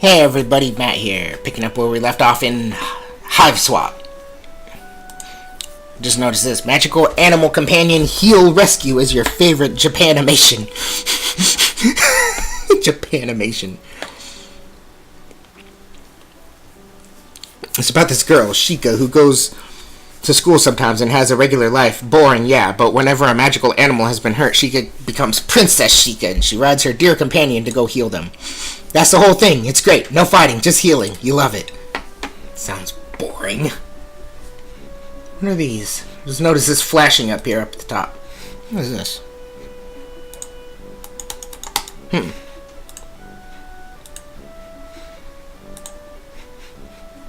Hey everybody, Matt here, picking up where we left off in Hive Swap. Just notice this, magical animal companion heal rescue is your favorite Japanimation. Japanimation. It's about this girl, Shika, who goes to school sometimes and has a regular life. Boring, yeah, but whenever a magical animal has been hurt, Shika becomes Princess Shika, and she rides her dear companion to go heal them. That's the whole thing. It's great. No fighting, just healing. You love it. Sounds boring. What are these? Just notice this flashing up here up at the top. What is this?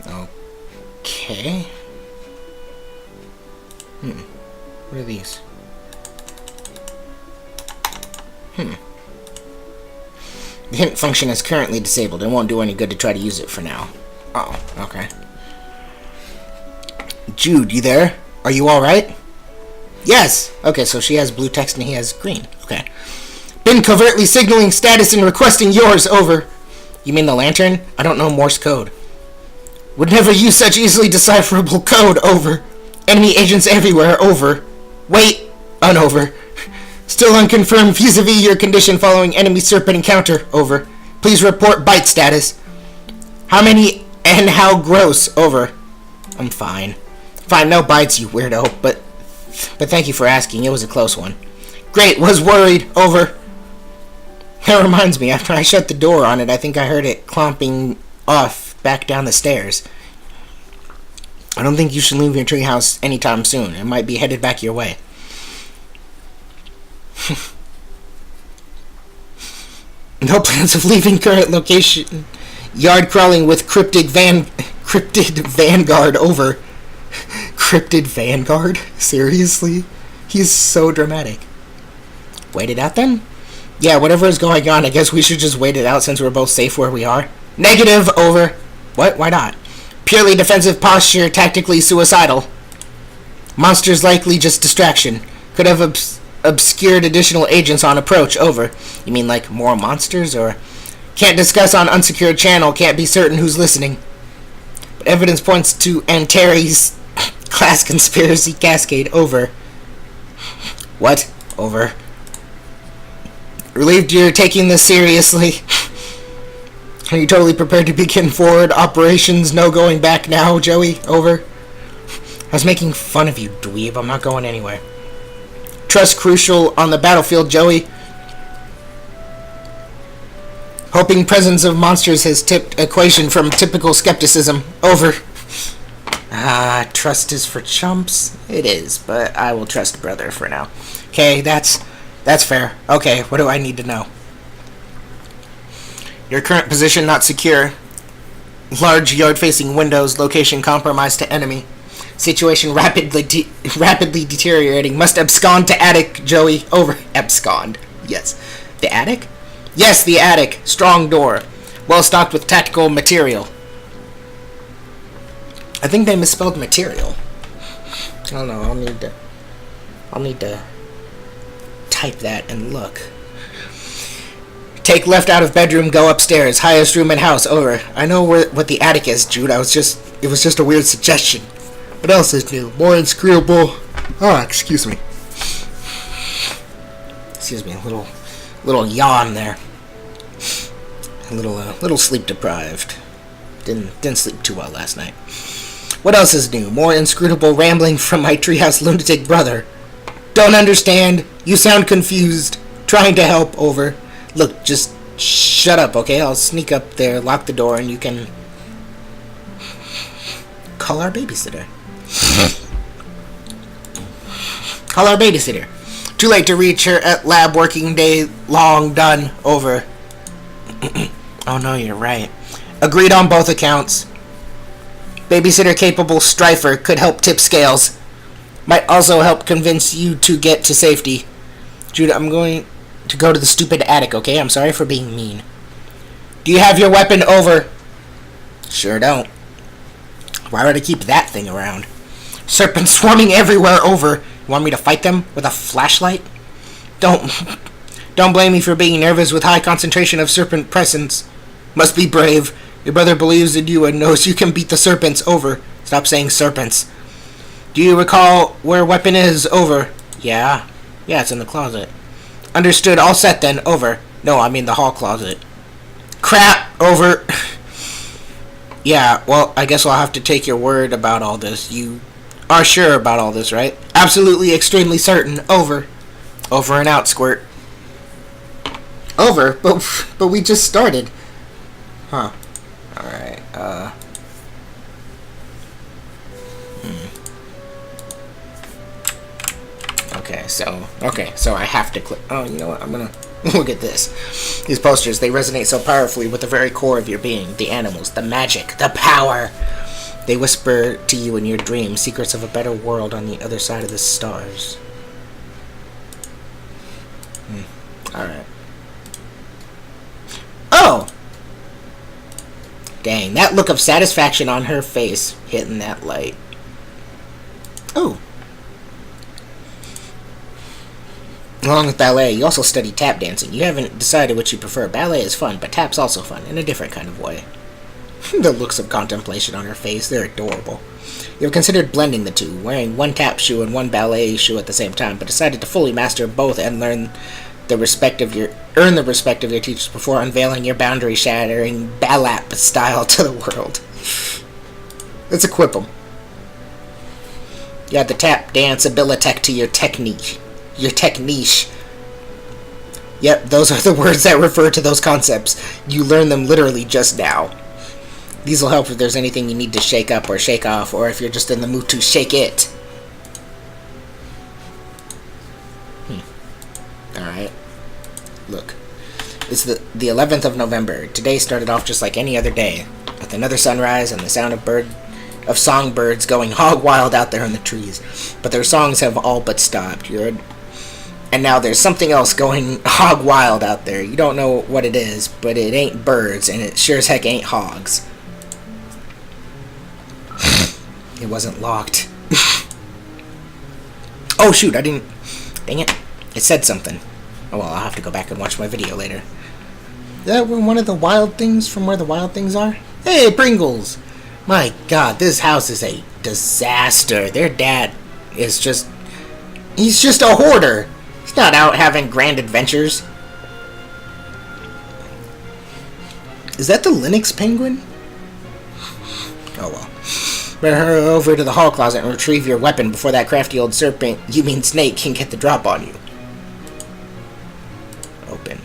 Okay. What are these? The hint function is currently disabled. It won't do any good to try to use it for now. Oh, okay. Jude, you there? Are you alright? Yes! Okay, so she has blue text and he has green. Okay. Been covertly signaling status and requesting yours, over. You mean the lantern? I don't know Morse code. Would never use such easily decipherable code, over. Enemy agents everywhere, over. Wait, unover. Still unconfirmed vis-a-vis your condition following enemy serpent encounter, over. Please report bite status. How many and how gross, over. I'm fine. Fine, no bites, you weirdo, but thank you for asking. It was a close one. Great, was worried, over. That reminds me, after I shut the door on it, I think I heard it clomping off back down the stairs. I don't think you should leave your treehouse anytime soon. It might be headed back your way. No plans of leaving current location. Yard crawling with cryptid vanguard, over. Cryptid vanguard? Seriously? He's so dramatic. Wait it out then? Yeah, whatever is going on, I guess we should just wait it out since we're both safe where we are. Negative, over. What? Why not? Purely defensive posture, tactically suicidal. Monsters likely just distraction. Could have obscured additional agents on approach, over. You mean like more monsters, or? Can't discuss on unsecured channel, can't be certain who's listening. But evidence points to Antares class conspiracy cascade, over. What? Over. Relieved you're taking this seriously. Are you totally prepared to begin forward operations? No going back now, Joey, over. I was making fun of you, dweeb. I'm not going anywhere. Trust crucial on the battlefield, Joey. Hoping presence of monsters has tipped equation from typical skepticism, over. Trust is for chumps. It is, but I will trust brother for now. Okay, that's fair. Okay, what do I need to know? Your current position not secure. Large yard-facing windows. Location compromised to enemy. Situation rapidly deteriorating. Must abscond to attic, Joey. Over. Abscond. Yes. The attic? Yes, the attic. Strong door. Well stocked with tactical material. I think they misspelled material. I don't know. I'll need to type that and look. Take left out of bedroom, go upstairs. Highest room in house, over. I know what the attic is, Jude. It was just a weird suggestion. What else is new? More inscrutable. Oh, excuse me. Excuse me, a little yawn there. A little sleep deprived. Didn't sleep too well last night. What else is new? More inscrutable rambling from my treehouse lunatic brother. Don't understand. You sound confused. Trying to help, over. Look, just shut up, okay? I'll sneak up there, lock the door, and you can call our babysitter. Call our babysitter. Too late to reach her at lab, working day long done, over. Oh no, you're right. Agreed on both accounts. Babysitter capable strifer could help tip scales. Might also help convince you to get to safety. Judah, I'm going to go to the stupid attic, okay? I'm sorry for being mean. Do you have your weapon, over? Sure don't. Why would I keep that thing around? Serpents swarming everywhere, over. You want me to fight them with a flashlight? Don't blame me for being nervous with high concentration of serpent presence. Must be brave. Your brother believes in you and knows you can beat the serpents. Over. Stop saying serpents. Do you recall where weapon is? Over. Yeah. Yeah, it's in the closet. Understood. All set then. Over. No, I mean the hall closet. Crap. Over. Yeah, well, I guess I'll have to take your word about all this. You are sure about all this, right? Absolutely, extremely certain. Over. Over and out, Squirt. Over? But we just started. Huh. Alright, Okay, so I have to click. Oh, you know what? I'm gonna look at this. These posters, they resonate so powerfully with the very core of your being. The animals, the magic, the power. They whisper to you in your dreams secrets of a better world on the other side of the stars. Alright. Oh! Dang, that look of satisfaction on her face hitting that light. Oh. Along with ballet, you also study tap dancing. You haven't decided which you prefer. Ballet is fun, but tap's also fun, in a different kind of way. The looks of contemplation on her face, they're adorable. You have considered blending the two, wearing one tap shoe and one ballet shoe at the same time, but decided to fully master both and earn the respect of your teachers before unveiling your boundary-shattering ballap style to the world. Let's equip them. You add the tap dance abilitech to your technique. Your technique. Yep, those are the words that refer to those concepts. You learned them literally just now. These will help if there's anything you need to shake up or shake off, or if you're just in the mood to shake it. Alright. Look. It's the 11th of November. Today started off just like any other day, with another sunrise and the sound of songbirds going hog wild out there in the trees. But their songs have all but stopped. And now there's something else going hog wild out there. You don't know what it is, but it ain't birds, and it sure as heck ain't hogs. It wasn't locked. Oh shoot, I didn't... Dang it. It said something. Oh well, I'll have to go back and watch my video later. Is that one of the wild things from where the wild things are? Hey, Pringles! My god, this house is a disaster. Their dad is just... He's just a hoarder. He's not out having grand adventures. Is that the Linux penguin? Oh well. Better hurry over to the hall closet and retrieve your weapon before that crafty old serpent, you mean snake, can get the drop on you. Open.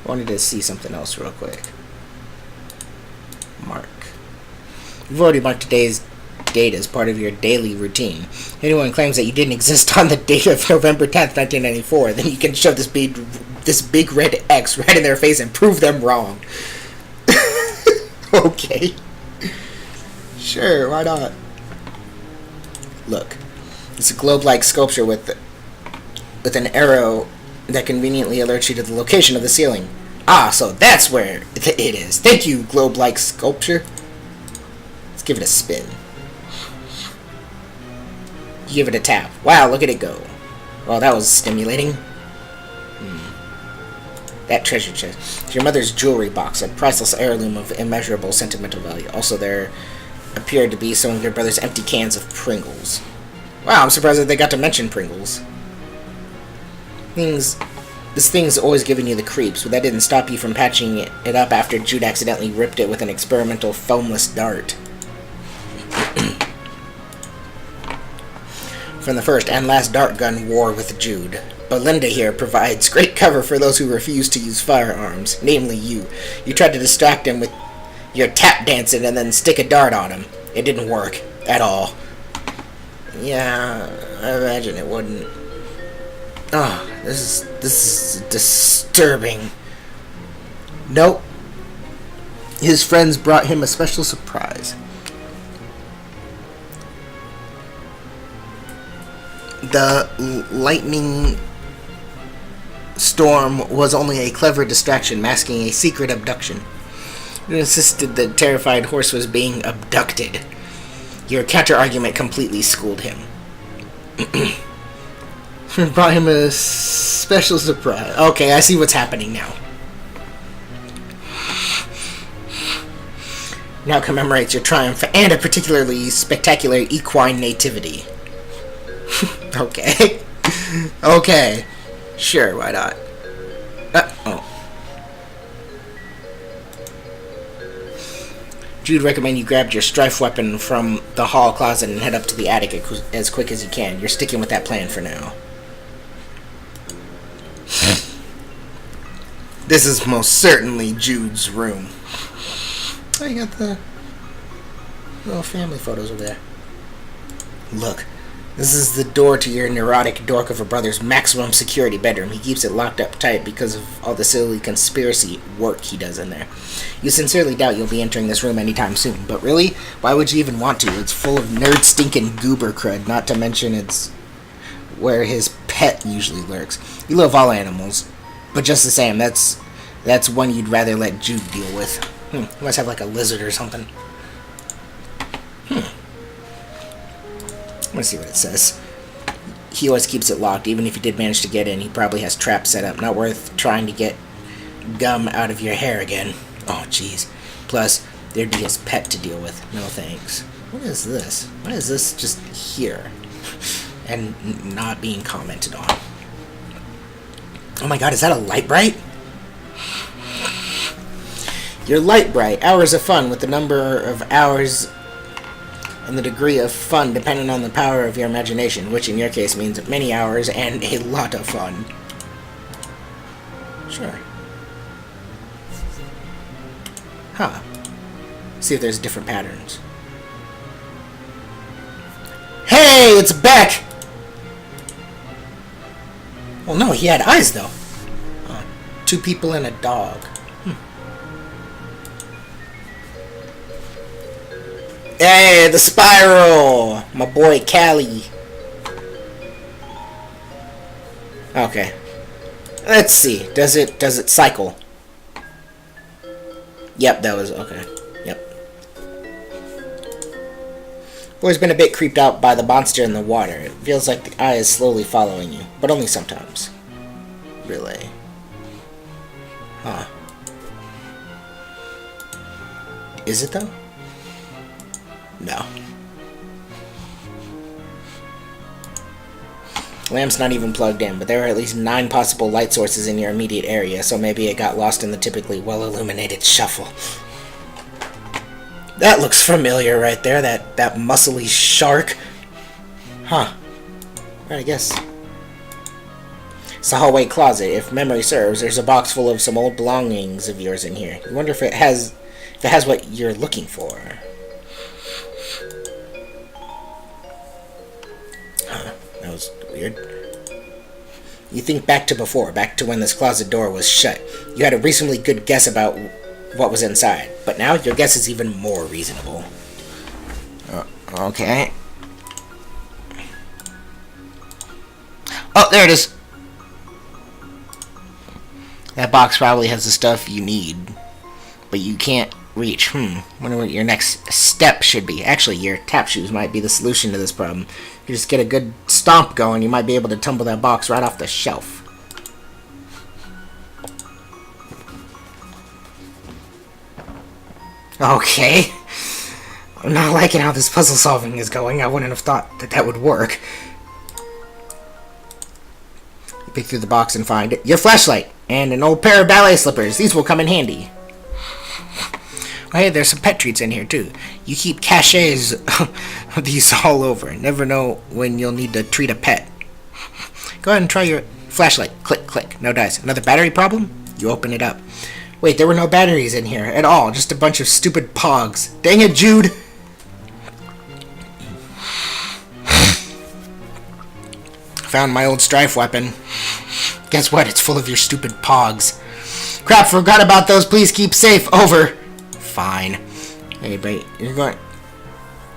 I wanted to see something else real quick. Mark. You've already marked today's date as part of your daily routine. If anyone claims that you didn't exist on the date of November 10th, 1994, then you can shove this big red X right in their face and prove them wrong. Okay. Sure, why not? Look. It's a globe-like sculpture with an arrow that conveniently alerts you to the location of the ceiling. Ah, so that's where it is. Thank you, globe-like sculpture. Let's give it a spin. Give it a tap. Wow, look at it go. Well, that was stimulating. That treasure chest. It's your mother's jewelry box, a priceless heirloom of immeasurable sentimental value. Also, there appeared to be some of your brother's empty cans of Pringles. Wow, I'm surprised that they got to mention Pringles. This thing's always giving you the creeps, but that didn't stop you from patching it up after Jude accidentally ripped it with an experimental foamless dart. From the first and last dart gun war with Jude. Belinda here provides great cover for those who refuse to use firearms, namely you. You tried to distract him with your tap dancing and then stick a dart on him. It didn't work at all. Yeah, I imagine it wouldn't. Oh, this is disturbing. Nope. His friends brought him a special surprise. The lightning storm was only a clever distraction masking a secret abduction. It insisted the terrified horse was being abducted. Your counter-argument completely schooled him. Brought him a special surprise. Okay, I see what's happening now. now commemorates your triumph and a particularly spectacular equine nativity. Okay. Okay. Sure, why not? Oh. Jude recommend you grab your strife weapon from the hall closet and head up to the attic as quick as you can. You're sticking with that plan for now. This is most certainly Jude's room. Oh, you got the little family photos over there. Look, this is the door to your neurotic dork of a brother's maximum security bedroom. He keeps it locked up tight because of all the silly conspiracy work he does in there. You sincerely doubt you'll be entering this room anytime soon, but really, why would you even want to? It's full of nerd-stinking goober crud, not to mention it's where his pet usually lurks. You love all animals, but just the same, that's one you'd rather let Jude deal with. He must have like a lizard or something. Let's see what it says. He always keeps it locked. Even if he did manage to get in, he probably has traps set up. Not worth trying to get gum out of your hair again. Oh, jeez. Plus, there'd be his pet to deal with. No thanks. What is this? Why is this just here? And not being commented on. Oh my god, is that a light bright? Your light bright. Hours of fun with the number of hours and the degree of fun depending on the power of your imagination, which in your case means many hours and a lot of fun. Sure. Huh. See if there's different patterns. Hey, it's Beck! Well, no, he had eyes, though. Two people and a dog. Hey, the spiral! My boy, Callie. Okay. Let's see. Does it cycle? Yep, that was... okay. Yep. Boy's been a bit creeped out by the monster in the water. It feels like the eye is slowly following you, but only sometimes. Really? Huh. Is it, though? No. Lamp's not even plugged in, but there are at least 9 possible light sources in your immediate area, so maybe it got lost in the typically well-illuminated shuffle. That looks familiar right there, that muscly shark. Huh. Right, I guess. It's the hallway closet. If memory serves, there's a box full of some old belongings of yours in here. You wonder if it has what you're looking for. Huh. That was weird. You think back to before, back to when this closet door was shut. You had a reasonably good guess about what was inside, but now your guess is even more reasonable. Okay. Oh, there it is. That box probably has the stuff you need, but you can't reach. Wonder what your next step should be. Actually, your tap shoes might be the solution to this problem. If you just get a good stomp going, you might be able to tumble that box right off the shelf. Okay. I'm not liking how this puzzle solving is going. I wouldn't have thought that would work. You pick through the box and find your flashlight and an old pair of ballet slippers. These will come in handy. Oh, hey, there's some pet treats in here, too. You keep caches of these all over. Never know when you'll need to treat a pet. Go ahead and try your flashlight. Click, click. No dice. Another battery problem? You open it up. Wait, there were no batteries in here at all. Just a bunch of stupid pogs. Dang it, Jude! Found my old strife weapon. Guess what? It's full of your stupid pogs. Crap, forgot about those. Please keep safe. Over. Fine. Hey, but you're going...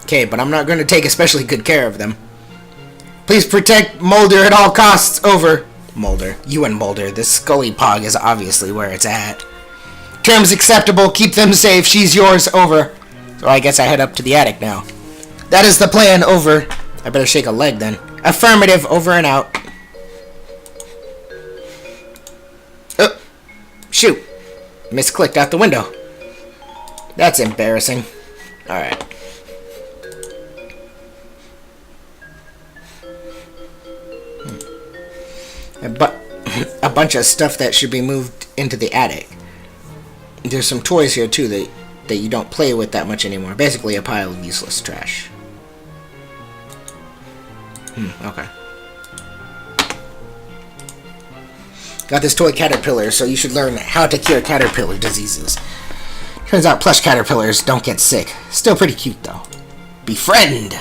Okay, but I'm not going to take especially good care of them. Please protect Mulder at all costs. Over. Mulder. You and Mulder. This Scully pog is obviously where it's at. Terms acceptable. Keep them safe. She's yours. Over. So I guess I head up to the attic now. That is the plan. Over. I better shake a leg then. Affirmative. Over and out. Oh. Shoot. Misclicked out the window. That's embarrassing. Alright. But a bunch of stuff that should be moved into the attic. There's some toys here too that you don't play with that much anymore. Basically a pile of useless trash. Okay. Got this toy caterpillar, so you should learn how to cure caterpillar diseases. Turns out plush caterpillars don't get sick. Still pretty cute though. Befriend!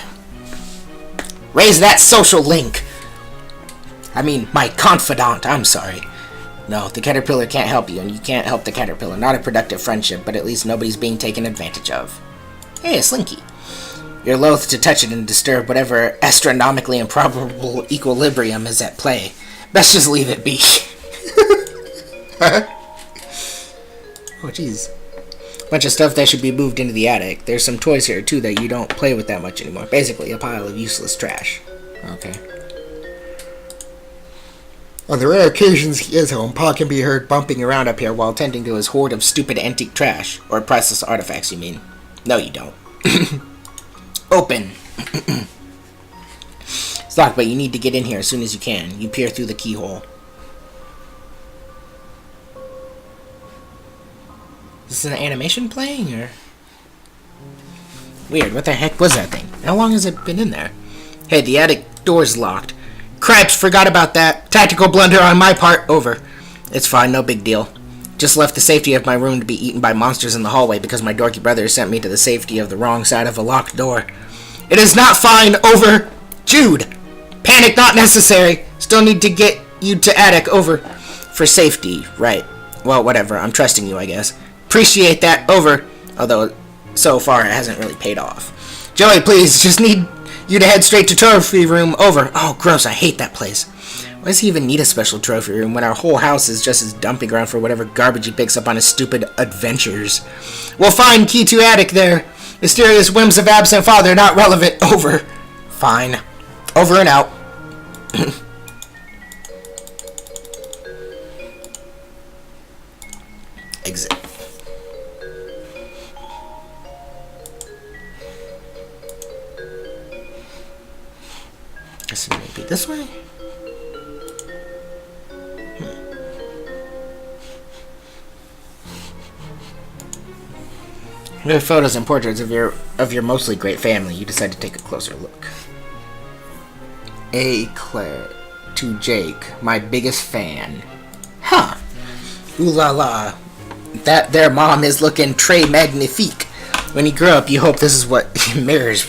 Raise that social link! I mean, my confidant, I'm sorry. No, the caterpillar can't help you, and you can't help the caterpillar. Not a productive friendship, but at least nobody's being taken advantage of. Hey, a slinky. You're loath to touch it and disturb whatever astronomically improbable equilibrium is at play. Best just leave it be. Oh, jeez. Bunch of stuff that should be moved into the attic. There's some toys here, too, that you don't play with that much anymore. Basically, a pile of useless trash. Okay. On the rare occasions he is home, Pa can be heard bumping around up here while tending to his hoard of stupid antique trash. Or priceless artifacts, you mean. No, you don't. Open. It's locked, but you need to get in here as soon as you can. You peer through the keyhole. Is this an animation playing, or? Weird, what the heck was that thing? How long has it been in there? Hey, the attic door's locked. Cripes, forgot about that. Tactical blunder on my part. Over. It's fine, no big deal. Just left the safety of my room to be eaten by monsters in the hallway because my dorky brother sent me to the safety of the wrong side of a locked door. It is not fine. Over. Jude. Panic not necessary. Still need to get you to attic. Over. For safety. Right. Well, whatever. I'm trusting you, I guess. Appreciate that. Over. Although, so far, it hasn't really paid off. Joey, please. Just need you to head straight to trophy room. Over. Oh, gross. I hate that place. Why does he even need a special trophy room when our whole house is just his dumping ground for whatever garbage he picks up on his stupid adventures? We'll find key to attic there. Mysterious whims of absent father not relevant. Over. Fine. Over and out. Exit. Guess it may be this way. There are photos and portraits of your mostly great family. You decide to take a closer look. A. Claire to Jake, my biggest fan. Huh. Ooh la la. That their mom is looking très magnifique. When you grow up, you hope this is what mirrors.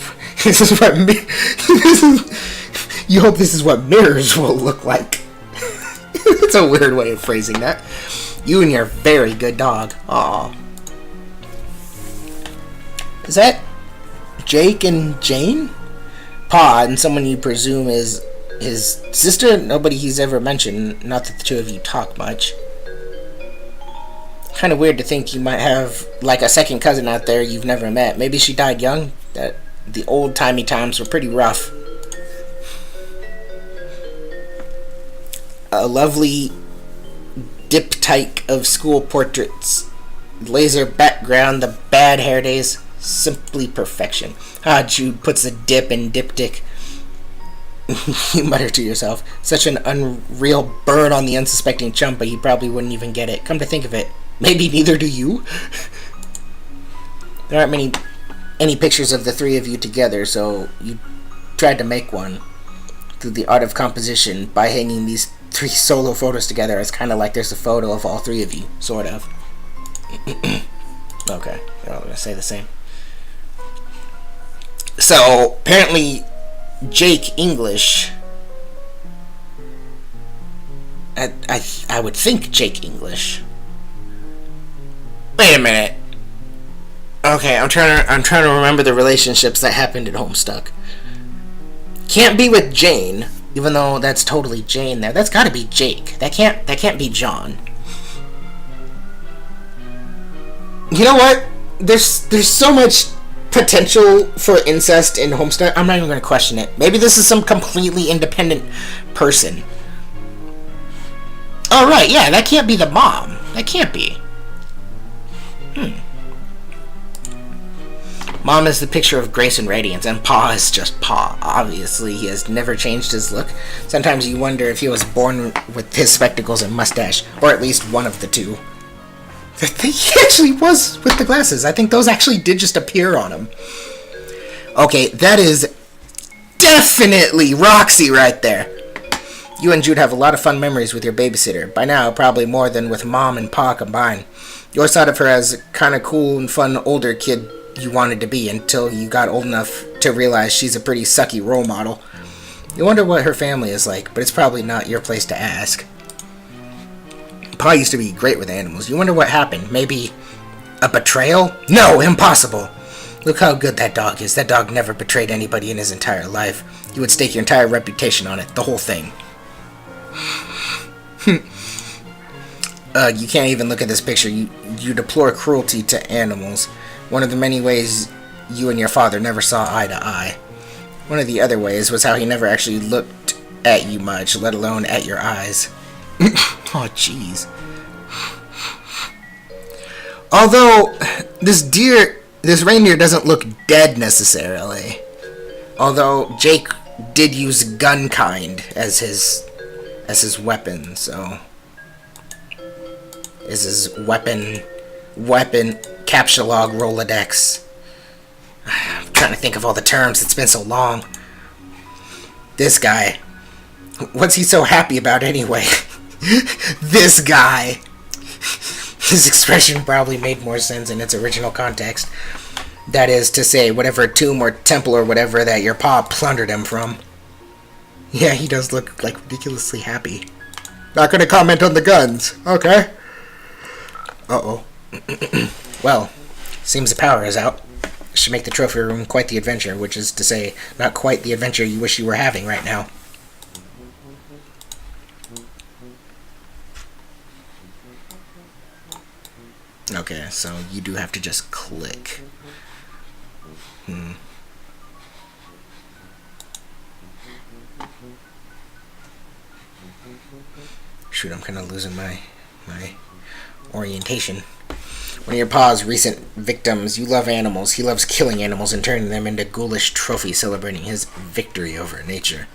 You hope this is what mirrors will look like. It's a weird way of phrasing that. You and your very good dog. Aw. Is that Jake and Jane? Pa, and someone you presume is his sister? Nobody he's ever mentioned. Not that the two of you talk much. Kind of weird to think you might have, like, a second cousin out there you've never met. Maybe she died young? That the old-timey times were pretty rough. A lovely diptyque of school portraits. Laser background, the bad hair days. Simply perfection. Ah, Jude puts a dip in diptych. You mutter to yourself. Such an unreal burn on the unsuspecting chump, but he probably wouldn't even get it. Come to think of it, maybe neither do you. There aren't any pictures of the three of you together, so you tried to make one through the art of composition by hanging these three solo photos together. It's kind of like there's a photo of all three of you, sort of. Okay, I'm gonna say the same. So, apparently, Jake English, I would think Jake English. Wait a minute. Okay, I'm trying to remember the relationships that happened at Homestuck. Can't be with Jane, even though that's totally Jane there. That's got to be Jake. That can't be John. You know what? There's so much potential for incest in Homestuck. I'm not even going to question it. Maybe this is some completely independent person. Oh, right, yeah, that can't be the mom. That can't be. Mom is the picture of grace and radiance, and Pa is just Pa. Obviously, he has never changed his look. Sometimes you wonder if he was born with his spectacles and mustache, or at least one of the two. I think he actually was with the glasses. I think those actually did just appear on him. Okay, that is definitely Roxy right there. You and Jude have a lot of fun memories with your babysitter. By now, probably more than with Mom and Pa combined. You always thought of her as a kind of cool and fun older kid you wanted to be until you got old enough to realize she's a pretty sucky role model. You wonder what her family is like, but it's probably not your place to ask. Pa used to be great with animals. You wonder what happened. Maybe a betrayal? No, impossible. Look how good that dog is. That dog never betrayed anybody in his entire life. You would stake your entire reputation on it, the whole thing. You can't even look at this picture. You deplore cruelty to animals. One of the many ways you and your father never saw eye to eye. One of the other ways was how he never actually looked at you much, let alone at your eyes. Oh, jeez. Although, this reindeer doesn't look dead necessarily. Although, Jake did use gun kind as his weapon, so... Is his weapon captcha log Rolodex. I'm trying to think of all the terms, it's been so long. This guy. What's he so happy about anyway? This guy. His expression probably made more sense in its original context. That is to say, whatever tomb or temple or whatever that your pa plundered him from. Yeah, he does look like ridiculously happy. Not gonna comment on the guns, okay? Uh-oh. Well, seems the power is out. Should make the trophy room quite the adventure, which is to say, not quite the adventure you wish you were having right now. Okay, so you do have to just click. Shoot, I'm kind of losing my orientation. One of your pa's recent victims, you love animals. He loves killing animals and turning them into ghoulish trophies celebrating his victory over nature.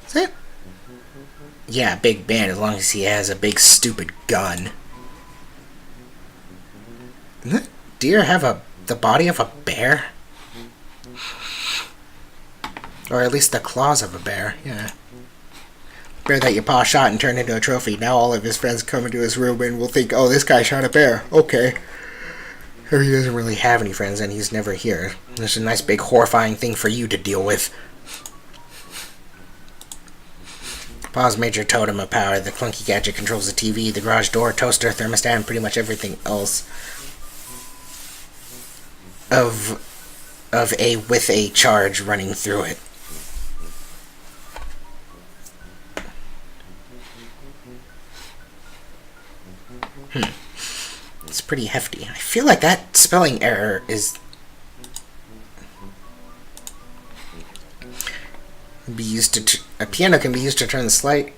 Is it? Yeah, big band, as long as he has a big stupid gun. Doesn't that deer have the body of a bear? Or at least the claws of a bear, yeah. Bear that your pa shot and turned into a trophy. Now all of his friends come into his room and will think, oh, this guy shot a bear. Okay. Or he doesn't really have any friends and he's never here. There's a nice big horrifying thing for you to deal with. Pa's major totem of power. The clunky gadget controls the TV, the garage door, toaster, thermostat, and pretty much everything else with a charge running through it. It's pretty hefty. I feel like that spelling error is a piano can be used to turn the slight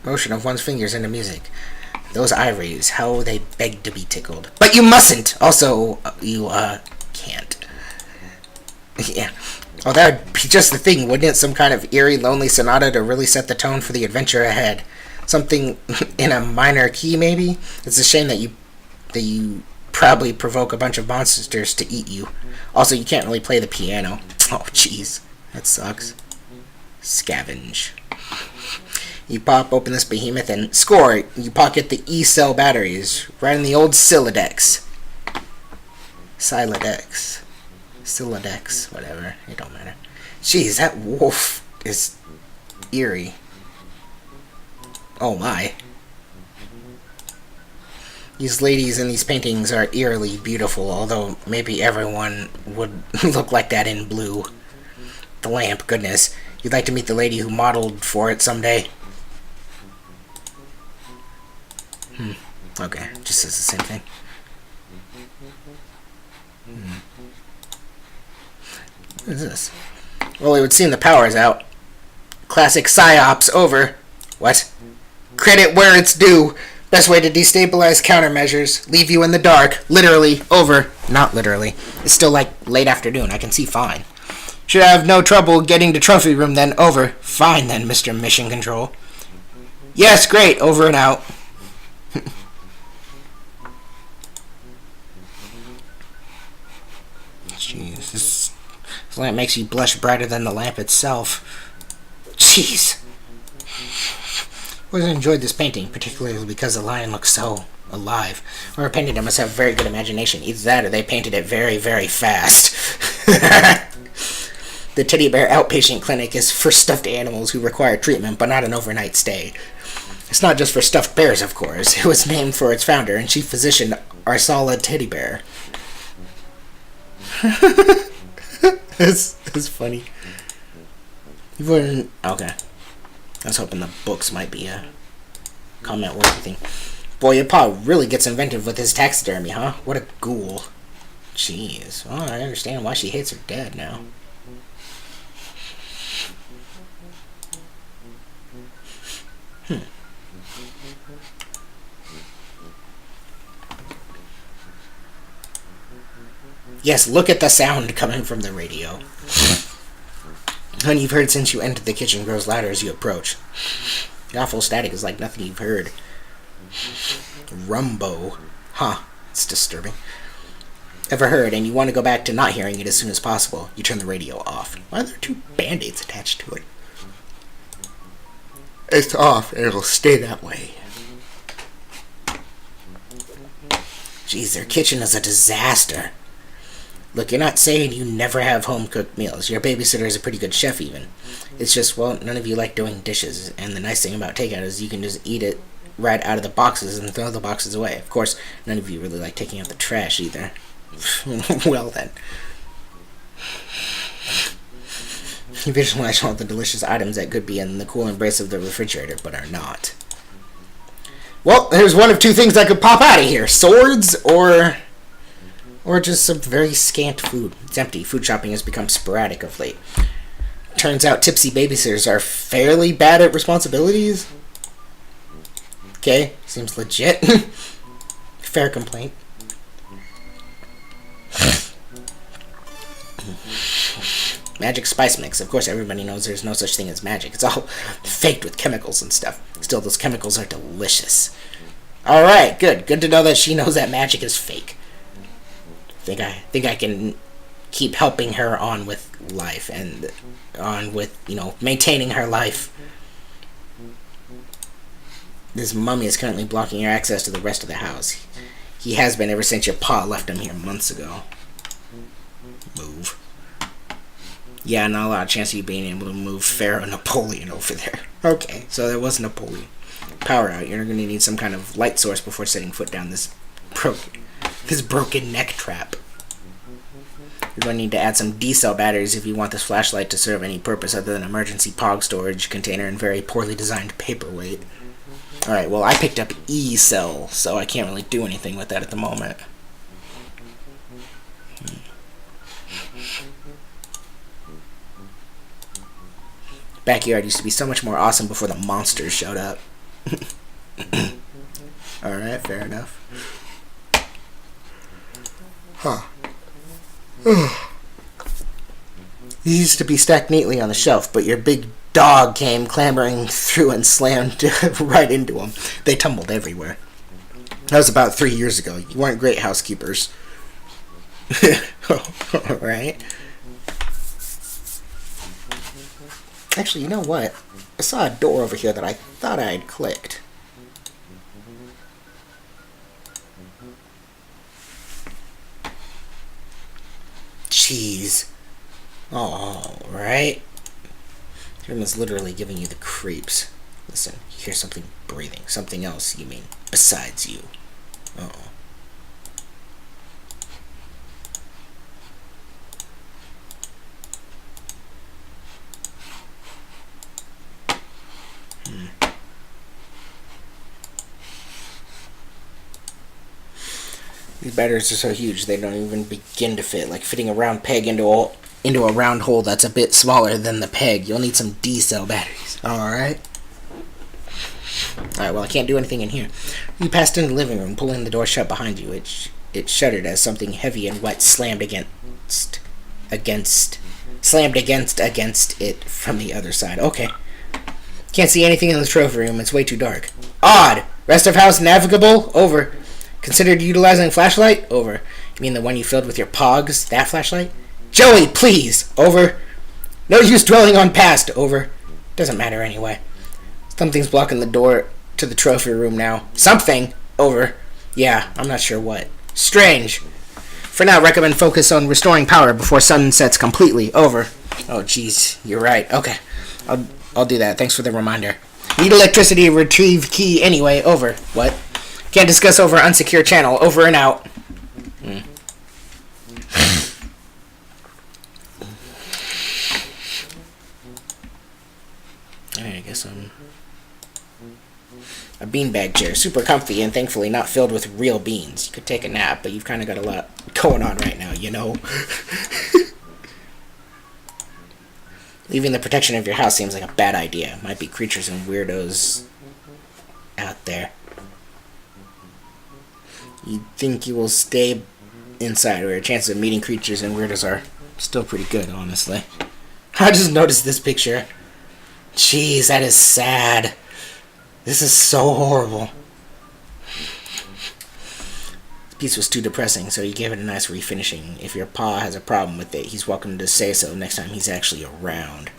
motion of one's fingers into music. Those ivories, how they beg to be tickled. But you mustn't! Also, you can't. Yeah. Oh, that would be just the thing, wouldn't it? Some kind of eerie, lonely sonata to really set the tone for the adventure ahead. Something in a minor key, maybe? It's a shame that you probably provoke a bunch of monsters to eat you. Also, you can't really play the piano. Oh, jeez. That sucks. Scavenge. You pop open this behemoth and score! You pocket the E-cell batteries. Right in the old Silodex. Silodex, whatever. It don't matter. Jeez, that wolf is eerie. Oh my. These ladies in these paintings are eerily beautiful, although maybe everyone would look like that in blue. The lamp, goodness. You'd like to meet the lady who modeled for it someday. Okay, just says the same thing. What is this? Well, it would seem the power's out. Classic PsyOps over. What? Credit where it's due. Best way to destabilize countermeasures. Leave you in the dark. Literally. Over. Not literally. It's still like late afternoon. I can see fine. Should have no trouble getting to trophy room then. Over. Fine then, Mr. Mission Control. Yes, great. Over and out. Jeez. This lamp makes you blush brighter than the lamp itself. Jeez. I always enjoyed this painting, particularly because the lion looks so alive. Whoever painted it must have a very good imagination. Either that or they painted it very, very fast. The teddy bear outpatient clinic is for stuffed animals who require treatment, but not an overnight stay. It's not just for stuffed bears, of course. It was named for its founder and chief physician, Arsala Teddy Bear. It's funny. You wouldn't... Okay. I was hoping the books might be a comment-worthy thing. Boy, your pa really gets inventive with his taxidermy, huh? What a ghoul. Jeez. Well, I understand why she hates her dad now. Yes, look at the sound coming from the radio. None you've heard since you entered the kitchen grows louder as you approach. The awful static is like nothing you've heard. Rumbo. Huh, it's disturbing. Ever heard, and you want to go back to not hearing it as soon as possible. You turn the radio off. Why are there two band-aids attached to it? It's off, and it'll stay that way. Jeez, their kitchen is a disaster. Look, you're not saying you never have home-cooked meals. Your babysitter is a pretty good chef, even. It's just, well, none of you like doing dishes, and the nice thing about takeout is you can just eat it right out of the boxes and throw the boxes away. Of course, none of you really like taking out the trash, either. Well, then. You visualize all the delicious items that could be in the cool embrace of the refrigerator, but are not. Well, there's one of two things that could pop out of here. Swords, or just some very scant food. It's empty. Food shopping has become sporadic of late. Turns out tipsy babysitters are fairly bad at responsibilities. Okay, seems legit. Fair complaint. Magic spice mix. Of course, everybody knows there's no such thing as magic. It's all faked with chemicals and stuff. Still, those chemicals are delicious. Alright, good. Good to know that she knows that magic is fake. Think I can keep helping her on with life and on with, maintaining her life. This mummy is currently blocking your access to the rest of the house. He has been ever since your pa left him here months ago. Move. Yeah, not a lot of chance of you being able to move Pharaoh Napoleon over there. Okay, so there was Napoleon. Power out. You're going to need some kind of light source before setting foot down this broken neck trap. You're going to need to add some D-cell batteries if you want this flashlight to serve any purpose other than emergency POG storage container and very poorly designed paperweight. Alright, well, I picked up E-cell, so I can't really do anything with that at the moment. Backyard used to be so much more awesome before the monsters showed up. Alright, fair enough. Huh. These used to be stacked neatly on the shelf, but your big dog came clambering through and slammed right into them. They tumbled everywhere. That was about 3 years ago. You weren't great housekeepers. Alright. Actually, you know what? I saw a door over here that I thought I had clicked. Jeez. Alright. This room is literally giving you the creeps. Listen, you hear something breathing. Something else, you mean, besides you. Uh-oh. These batteries are so huge they don't even begin to fit, like fitting a round peg into a round hole that's a bit smaller than the peg. You'll need some D-cell batteries. Alright. Alright, well, I can't do anything in here. You passed in the living room, pulling the door shut behind you. It shuddered as something heavy and wet slammed against it from the other side. Okay. Can't see anything in the trophy room. It's way too dark. Odd. Rest of house navigable? Over. Considered utilizing flashlight? Over. You mean the one you filled with your pogs? That flashlight? Joey, please! Over. No use dwelling on past. Over. Doesn't matter anyway. Something's blocking the door to the trophy room now. Something? Over. Yeah, I'm not sure what. Strange. For now, recommend focus on restoring power before sun sets completely. Over. Oh, jeez. You're right. Okay. I'll do that. Thanks for the reminder. Need electricity to retrieve key anyway. Over. What? Can't discuss over unsecure channel. Over and out. Alright, I guess I'm... A beanbag chair. Super comfy and thankfully not filled with real beans. You could take a nap, but you've kind of got a lot going on right now, you know? Leaving the protection of your house seems like a bad idea. Might be creatures and weirdos out there. You think you will stay inside, or your chances of meeting creatures and weirdos are still pretty good, honestly. I just noticed this picture. Jeez, that is sad. This is so horrible. This piece was too depressing, so you gave it a nice refinishing. If your pa has a problem with it, he's welcome to say so next time he's actually around.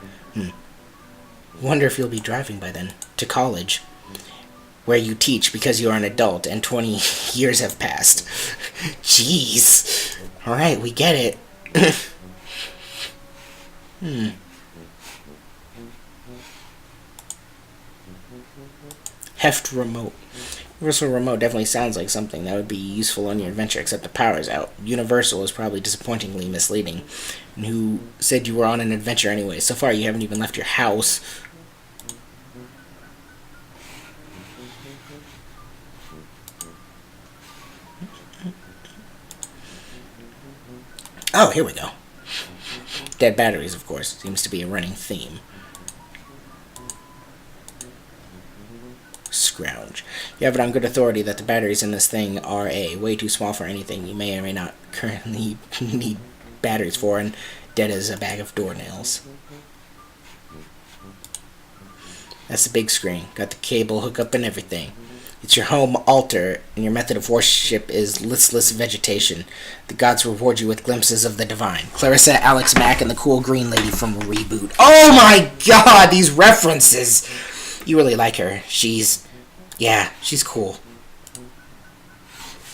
Wonder if you'll be driving by then. To college. Where you teach because you are an adult and 20 years have passed. Jeez. Alright, we get it. Heft remote. Universal remote definitely sounds like something that would be useful on your adventure, except the power's out. Universal is probably disappointingly misleading. And who said you were on an adventure anyway? So far, you haven't even left your house. Oh, here we go. Dead batteries, of course. Seems to be a running theme. Scrounge. You have it on good authority that the batteries in this thing are way too small for anything you may or may not currently need batteries for, and dead as a bag of doornails. That's the big screen. Got the cable hookup and everything. It's your home altar, and your method of worship is listless vegetation. The gods reward you with glimpses of the divine. Clarissa, Alex Mack, and the cool green lady from Reboot. Oh my god, these references! You really like her. She's cool.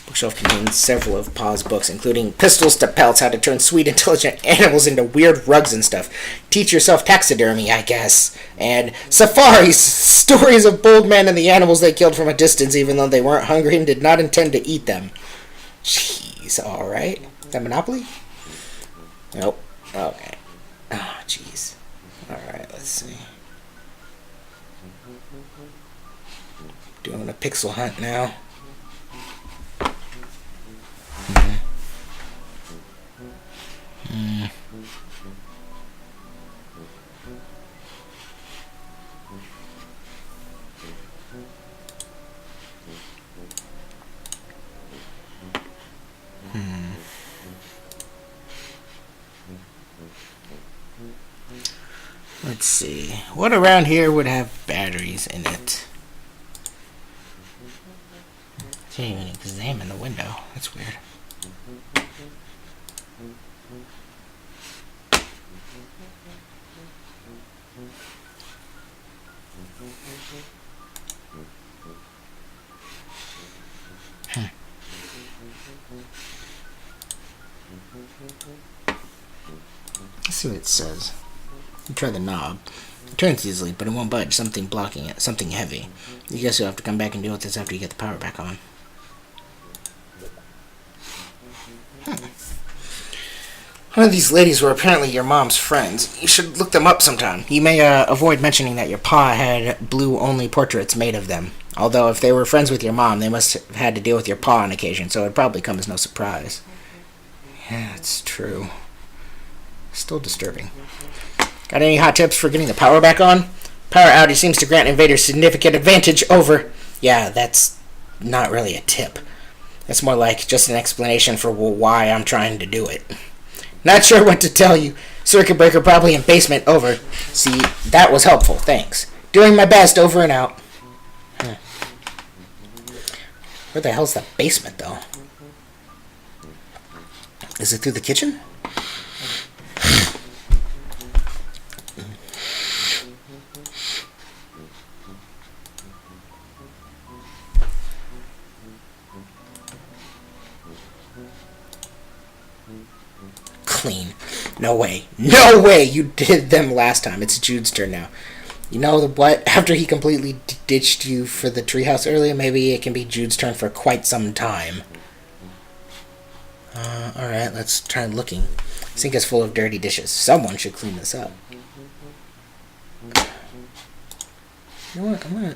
Bookshelf contains several of Pa's books, including Pistols to Pelts, How to Turn Sweet Intelligent Animals into Weird Rugs and Stuff, Teach Yourself Taxidermy, I guess, and Safaris, Stories of Bold Men and the Animals they killed from a distance even though they weren't hungry and did not intend to eat them. Jeez, alright. Is that Monopoly? Nope. Okay. Oh, jeez. Alright, let's see. Doing a pixel hunt now. Let's see. What around here would have batteries in it? Can't even examine the window. That's weird. Let's see what it says. You try the knob. It turns easily, but it won't budge. Something blocking it. Something heavy. You guess you'll have to come back and deal with this after you get the power back on. One of these ladies were apparently your mom's friends. You should look them up sometime. You may avoid mentioning that your pa had blue-only portraits made of them. Although if they were friends with your mom, they must have had to deal with your pa on occasion, so it'd probably come as no surprise. Yeah, it's true. Still disturbing. Got any hot tips for getting the power back on? Power outage seems to grant invaders significant advantage over... Yeah, that's not really a tip. That's more like just an explanation for why I'm trying to do it. Not sure what to tell you. Circuit breaker probably in basement, over. See, that was helpful, thanks. Doing my best, over and out. Where the hell's the basement, though? Is it through the kitchen? Clean. No way. No way you did them last time. It's Jude's turn now. You know what? After he completely ditched you for the treehouse earlier, maybe it can be Jude's turn for quite some time. Alright, let's try looking. Sink is full of dirty dishes. Someone should clean this up. You know what? I'm gonna...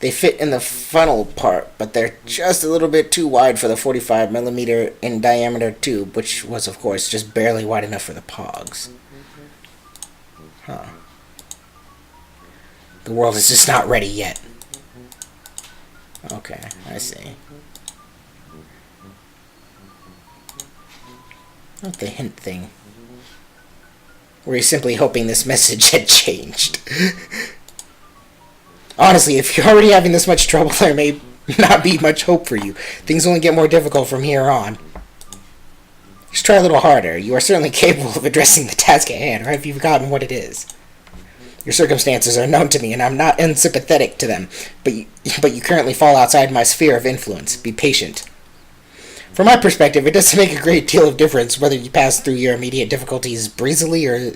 They fit in the funnel part, but they're just a little bit too wide for the 45mm in diameter tube, which was, of course, just barely wide enough for the pogs. Huh. The world is just not ready yet. Okay, I see. Not the hint thing. Were you simply hoping this message had changed? Honestly, if you're already having this much trouble, there may not be much hope for you. Things only get more difficult from here on. Just try a little harder. You are certainly capable of addressing the task at hand, or have you forgotten what it is? Your circumstances are known to me, and I'm not unsympathetic to them, but you currently fall outside my sphere of influence. Be patient. From my perspective, it doesn't make a great deal of difference whether you pass through your immediate difficulties breezily or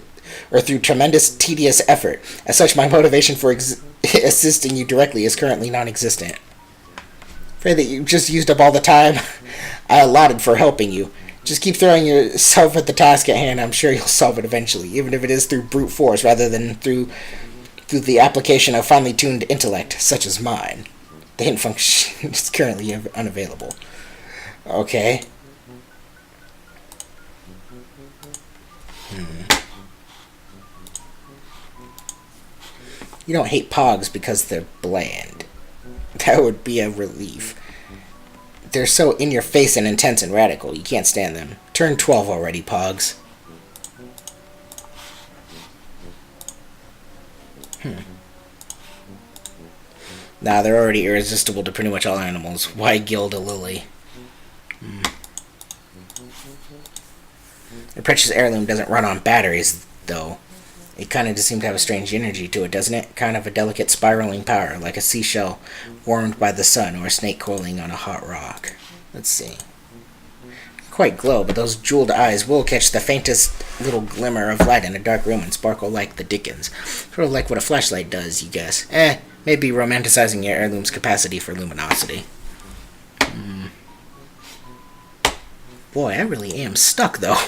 through tremendous, tedious effort. As such, my motivation for assisting you directly is currently non-existent. Afraid that you just used up all the time I allotted for helping you. Just keep throwing yourself at the task at hand. I'm sure you'll solve it eventually, even if it is through brute force rather than through the application of finely tuned intellect, such as mine. The hint function is currently unavailable. Okay. You don't hate pogs because they're bland. That would be a relief. They're so in-your-face and intense and radical, you can't stand them. Turn 12 already, pogs. Nah, they're already irresistible to pretty much all animals. Why gild a lily? The precious heirloom doesn't run on batteries, though. It kind of just seems to have a strange energy to it, doesn't it? Kind of a delicate spiraling power, like a seashell warmed by the sun or a snake coiling on a hot rock. Let's see. Quite glow, but those jeweled eyes will catch the faintest little glimmer of light in a dark room and sparkle like the dickens. Sort of like what a flashlight does, you guess. Maybe romanticizing your heirloom's capacity for luminosity. Boy, I really am stuck, though.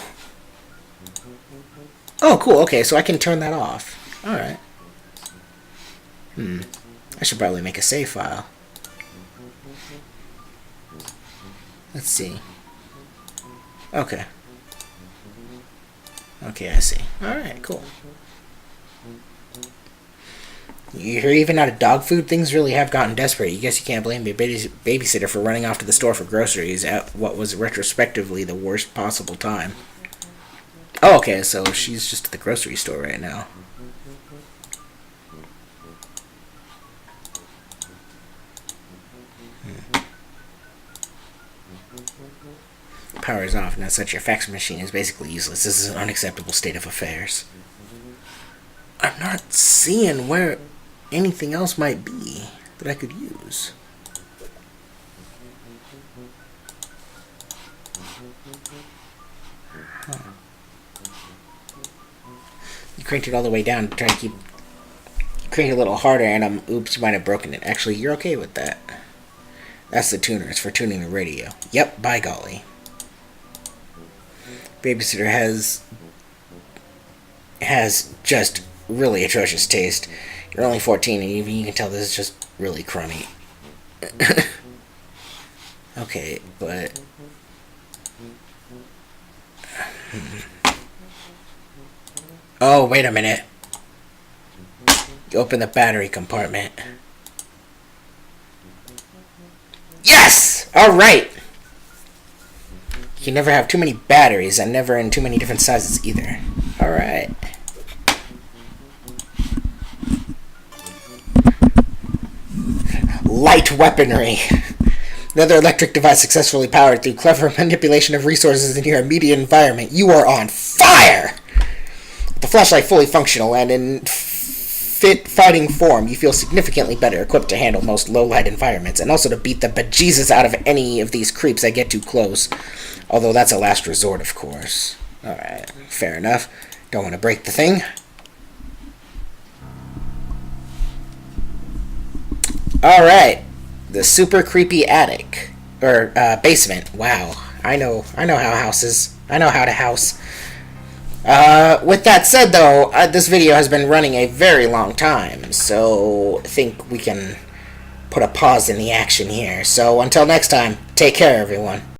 Oh, cool. Okay, so I can turn that off. Alright. I should probably make a save file. Let's see. Okay. Okay, I see. Alright, cool. You're even out of dog food? Things really have gotten desperate. You guess you can't blame your babysitter for running off to the store for groceries at what was retrospectively the worst possible time. Oh, okay, so she's just at the grocery store right now. Power is off, and as such, your fax machine is basically useless. This is an unacceptable state of affairs. I'm not seeing where anything else might be that I could use. You cranked it all the way down to try to keep... crank it a little harder, and oops, you might have broken it. Actually, you're okay with that. That's the tuner. It's for tuning the radio. Yep, by golly. Babysitter has just really atrocious taste. You're only 14, and even you can tell this is just really crummy. Okay, but... Oh, wait a minute. You open the battery compartment. Yes! Alright! You can never have too many batteries, and never in too many different sizes either. Alright. Light weaponry. Another electric device successfully powered through clever manipulation of resources in your immediate environment. You are on fire! With the flashlight fully functional and in fit fighting form, you feel significantly better equipped to handle most low-light environments, and also to beat the bejesus out of any of these creeps that get too close. Although that's a last resort, of course. Alright, fair enough. Don't want to break the thing. Alright. The super creepy attic. Or, basement. Wow. I know how houses. I know how to house. With that said, though, this video has been running a very long time, so I think we can put a pause in the action here. So, until next time, take care, everyone.